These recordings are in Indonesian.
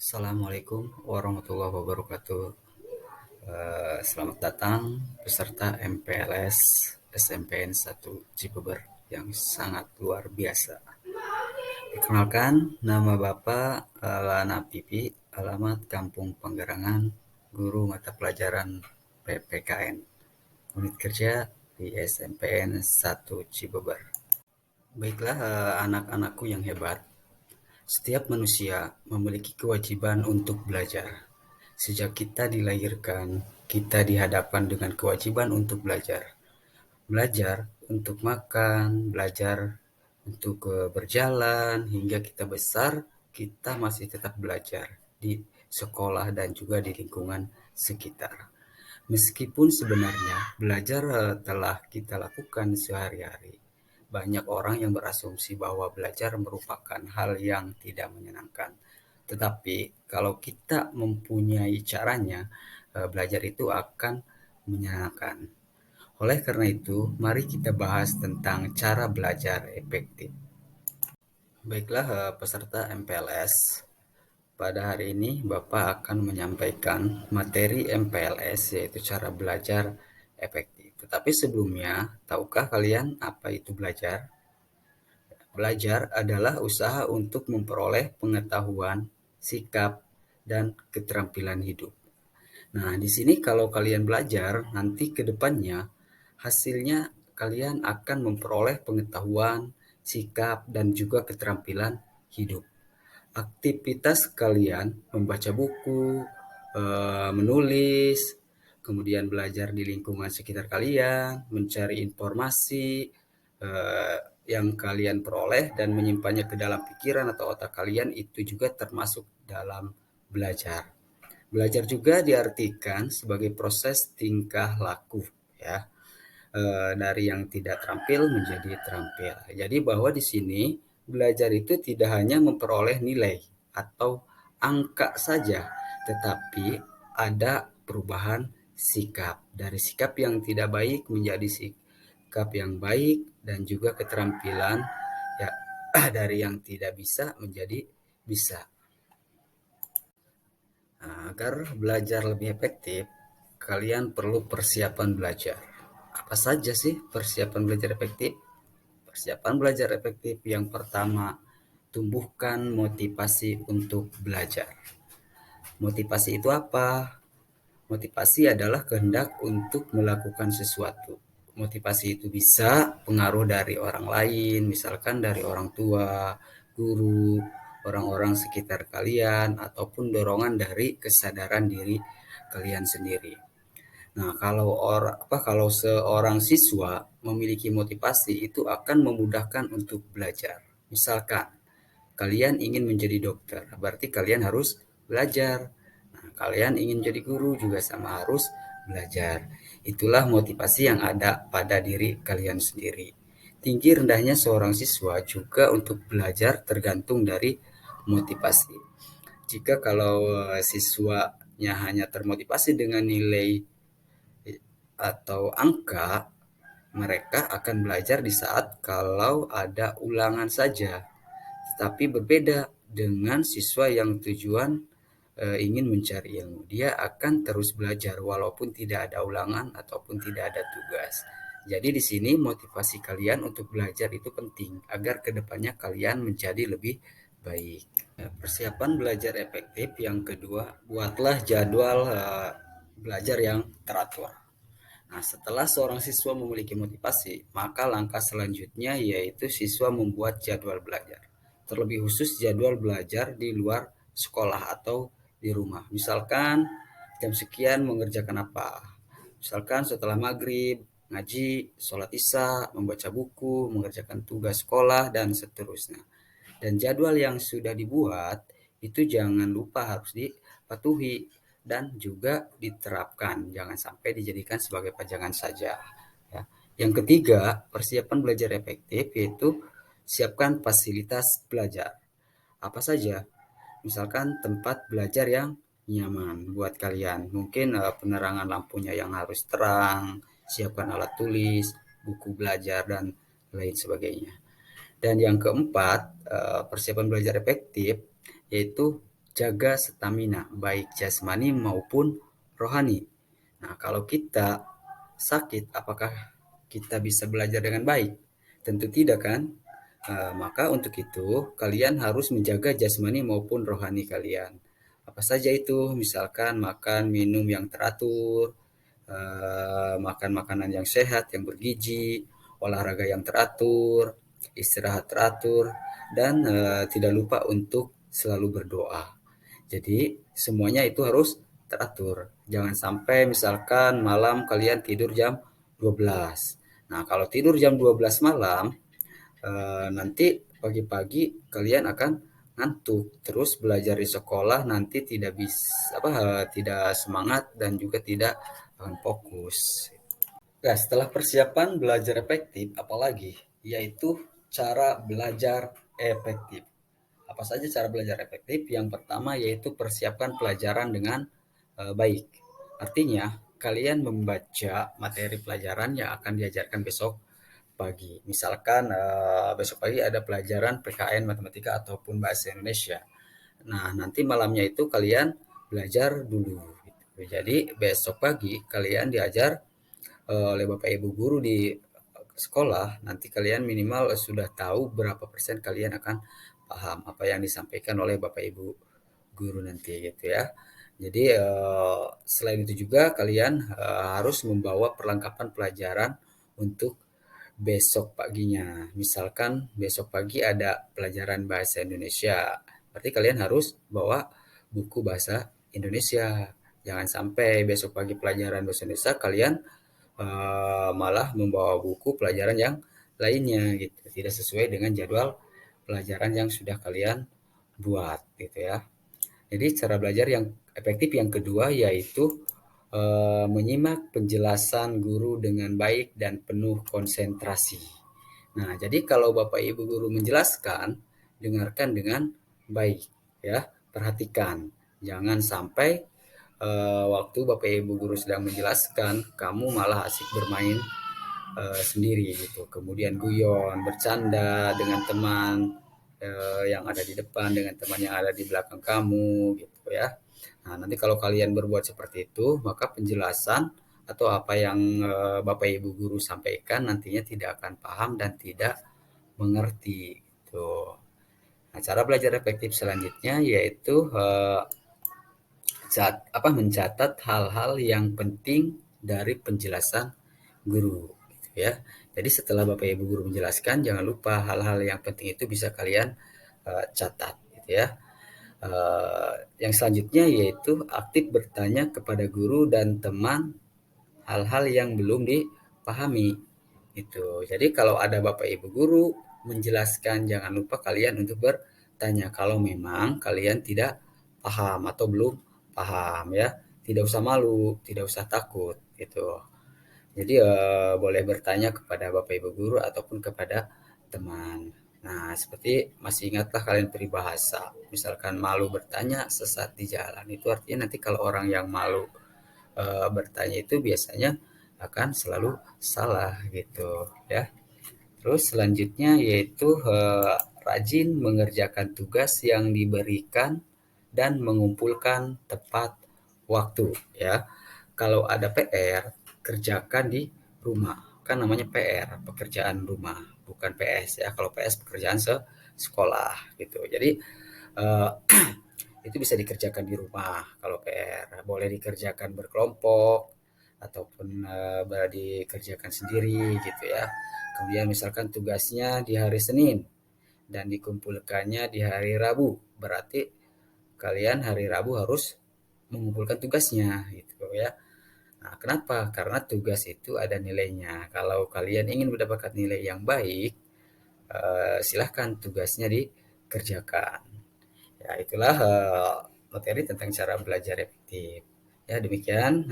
Assalamualaikum warahmatullahi wabarakatuh. Selamat datang peserta MPLS SMPN 1 Cibeber yang sangat luar biasa. Perkenalkan, nama Bapak Lana Pipi, alamat Kampung Penggerangan, guru mata pelajaran PPKN, unit kerja di SMPN 1 Cibeber. Baiklah, anak-anakku yang hebat. Setiap manusia memiliki kewajiban untuk belajar. Sejak kita dilahirkan, kita dihadapkan dengan kewajiban untuk belajar. Belajar untuk makan, belajar untuk berjalan, hingga kita besar, kita masih tetap belajar di sekolah dan juga di lingkungan sekitar. Meskipun sebenarnya belajar telah kita lakukan sehari-hari, banyak orang yang berasumsi bahwa belajar merupakan hal yang tidak menyenangkan. Tetapi kalau kita mempunyai caranya, belajar itu akan menyenangkan. Oleh karena itu, mari kita bahas tentang cara belajar efektif. Baiklah, peserta MPLS. Pada hari ini, Bapak akan menyampaikan materi MPLS, yaitu cara belajar efektif. Tetapi sebelumnya, tahukah kalian apa itu belajar? Belajar adalah usaha untuk memperoleh pengetahuan, sikap, dan keterampilan hidup. Nah, di sini kalau kalian belajar, nanti ke depannya hasilnya kalian akan memperoleh pengetahuan, sikap, dan juga keterampilan hidup. Aktivitas kalian membaca buku, menulis, kemudian belajar di lingkungan sekitar kalian, mencari informasi eh, yang kalian peroleh dan menyimpannya ke dalam pikiran atau otak kalian itu juga termasuk dalam belajar. Belajar juga diartikan sebagai proses tingkah laku, ya, dari yang tidak terampil menjadi terampil. Jadi bahwa di sini belajar itu tidak hanya memperoleh nilai atau angka saja, tetapi ada perubahan sikap. Dari sikap yang tidak baik menjadi sikap yang baik dan juga keterampilan, ya, dari yang tidak bisa menjadi bisa. Nah, agar belajar lebih efektif, kalian perlu persiapan belajar. Apa saja sih persiapan belajar efektif? Persiapan belajar efektif yang pertama, tumbuhkan motivasi untuk belajar. Motivasi itu apa? Motivasi adalah kehendak untuk melakukan sesuatu. Motivasi itu bisa pengaruh dari orang lain, misalkan dari orang tua, guru, orang-orang sekitar kalian, ataupun dorongan dari kesadaran diri kalian sendiri. Nah, kalau seorang siswa memiliki motivasi itu akan memudahkan untuk belajar. Misalkan kalian ingin menjadi dokter, berarti kalian harus belajar. Nah, kalian ingin jadi guru juga sama harus belajar. Itulah motivasi yang ada pada diri kalian sendiri. Tinggi rendahnya seorang siswa juga untuk belajar tergantung dari motivasi. Jika kalau siswanya hanya termotivasi dengan nilai atau angka, mereka akan belajar di saat kalau ada ulangan saja. Tetapi berbeda dengan siswa yang tujuan ingin mencari ilmu. Dia akan terus belajar walaupun tidak ada ulangan ataupun tidak ada tugas. Jadi di sini motivasi kalian untuk belajar itu penting agar kedepannya kalian menjadi lebih baik. Persiapan belajar efektif yang kedua, buatlah jadwal belajar yang teratur. Nah, setelah seorang siswa memiliki motivasi, maka langkah selanjutnya yaitu siswa membuat jadwal belajar. Terlebih khusus jadwal belajar di luar sekolah atau di rumah. Misalkan jam sekian mengerjakan apa? Misalkan setelah maghrib, ngaji, sholat isya, membaca buku, mengerjakan tugas sekolah, dan seterusnya. Dan jadwal yang sudah dibuat itu jangan lupa harus dipatuhi dan juga diterapkan. Jangan sampai dijadikan sebagai pajangan saja. Ya. Yang ketiga, persiapan belajar efektif yaitu siapkan fasilitas belajar. Apa saja? Misalkan tempat belajar yang nyaman buat kalian. Mungkin penerangan lampunya yang harus terang, siapkan alat tulis, buku belajar, dan lain sebagainya. Dan yang keempat, persiapan belajar efektif yaitu jaga stamina, baik jasmani maupun rohani. Nah, kalau kita sakit, apakah kita bisa belajar dengan baik? Tentu tidak kan? Maka untuk itu, kalian harus menjaga jasmani maupun rohani kalian. Apa saja itu? Misalkan makan, minum yang teratur, makan makanan yang sehat, yang bergizi, olahraga yang teratur, istirahat teratur, dan tidak lupa untuk selalu berdoa. Jadi semuanya itu harus teratur. Jangan sampai misalkan malam kalian tidur jam 12. Nah, kalau tidur jam 12 malam, nanti pagi-pagi kalian akan ngantuk. Terus belajar di sekolah nanti tidak bisa tidak semangat dan juga tidak akan fokus. Nah, setelah persiapan belajar efektif, apalagi yaitu cara belajar efektif. Apa saja cara belajar efektif? Yang pertama yaitu persiapkan pelajaran dengan baik. Artinya, kalian membaca materi pelajaran yang akan diajarkan besok pagi. Misalkan besok pagi ada pelajaran PKN Matematika ataupun Bahasa Indonesia. Nah, nanti malamnya itu kalian belajar dulu. Gitu. Jadi besok pagi kalian diajar oleh Bapak Ibu guru di sekolah, nanti kalian minimal sudah tahu berapa persen kalian akan paham apa yang disampaikan oleh Bapak Ibu guru nanti gitu ya. Jadi selain itu juga kalian harus membawa perlengkapan pelajaran untuk besok paginya. Misalkan besok pagi ada pelajaran bahasa Indonesia, berarti kalian harus bawa buku bahasa Indonesia. Jangan sampai besok pagi pelajaran bahasa Indonesia kalian malah membawa buku pelajaran yang lainnya gitu, tidak sesuai dengan jadwal pelajaran yang sudah kalian buat gitu ya. Jadi cara belajar yang efektif yang kedua yaitu menyimak penjelasan guru dengan baik dan penuh konsentrasi. Nah, jadi kalau Bapak Ibu guru menjelaskan, dengarkan dengan baik ya, perhatikan. Jangan sampai waktu Bapak Ibu guru sedang menjelaskan, kamu malah asik bermain sendiri gitu. Kemudian guyon, bercanda dengan teman yang ada di depan, dengan teman yang ada di belakang kamu gitu ya. Nah, nanti kalau kalian berbuat seperti itu, maka penjelasan atau apa yang Bapak Ibu guru sampaikan nantinya tidak akan paham dan tidak mengerti gitu. Nah, cara belajar efektif selanjutnya yaitu mencatat hal-hal yang penting dari penjelasan guru gitu ya. Jadi setelah Bapak Ibu guru menjelaskan, jangan lupa hal-hal yang penting itu bisa kalian catat gitu ya. Yang selanjutnya yaitu aktif bertanya kepada guru dan teman hal-hal yang belum dipahami itu. Jadi kalau ada Bapak Ibu guru menjelaskan, jangan lupa kalian untuk bertanya kalau memang kalian tidak paham atau belum paham ya. Tidak usah malu, tidak usah takut gitu. Jadi boleh bertanya kepada Bapak Ibu guru ataupun kepada teman. Nah, seperti masih ingatlah kalian peribahasa. Misalkan malu bertanya, sesat di jalan. Itu artinya nanti kalau orang yang malu bertanya itu biasanya akan selalu salah gitu ya. Terus selanjutnya yaitu rajin mengerjakan tugas yang diberikan dan mengumpulkan tepat waktu ya. Kalau ada PR, kerjakan di rumah. Kan namanya PR, pekerjaan rumah, bukan PS ya. Kalau PS pekerjaan sekolah gitu. Jadi eh, itu bisa dikerjakan di rumah kalau PR. Boleh dikerjakan berkelompok ataupun dikerjakan sendiri gitu ya. Kemudian misalkan tugasnya di hari Senin dan dikumpulkannya di hari Rabu, berarti kalian hari Rabu harus mengumpulkan tugasnya gitu ya. Nah, kenapa? Karena tugas itu ada nilainya. Kalau kalian ingin mendapatkan nilai yang baik, silahkan tugasnya dikerjakan. Ya, itulah materi tentang cara belajar efektif. Ya, demikian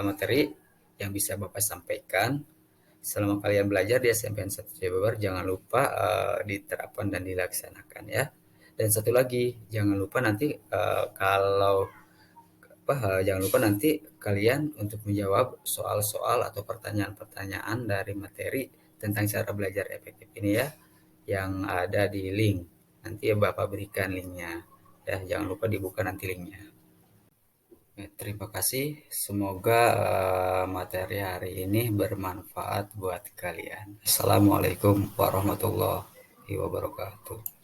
materi yang bisa Bapak sampaikan. Selama kalian belajar di SMPN 1 Jabar, jangan lupa diterapkan dan dilaksanakan ya. Dan satu lagi, jangan lupa nanti jangan lupa nanti kalian untuk menjawab soal-soal atau pertanyaan-pertanyaan dari materi tentang cara belajar efektif ini ya, yang ada di link. Nanti ya Bapak berikan linknya Ya, jangan lupa dibuka nanti linknya. Ya, terima kasih. Semoga materi hari ini bermanfaat buat kalian. Assalamualaikum warahmatullahi wabarakatuh.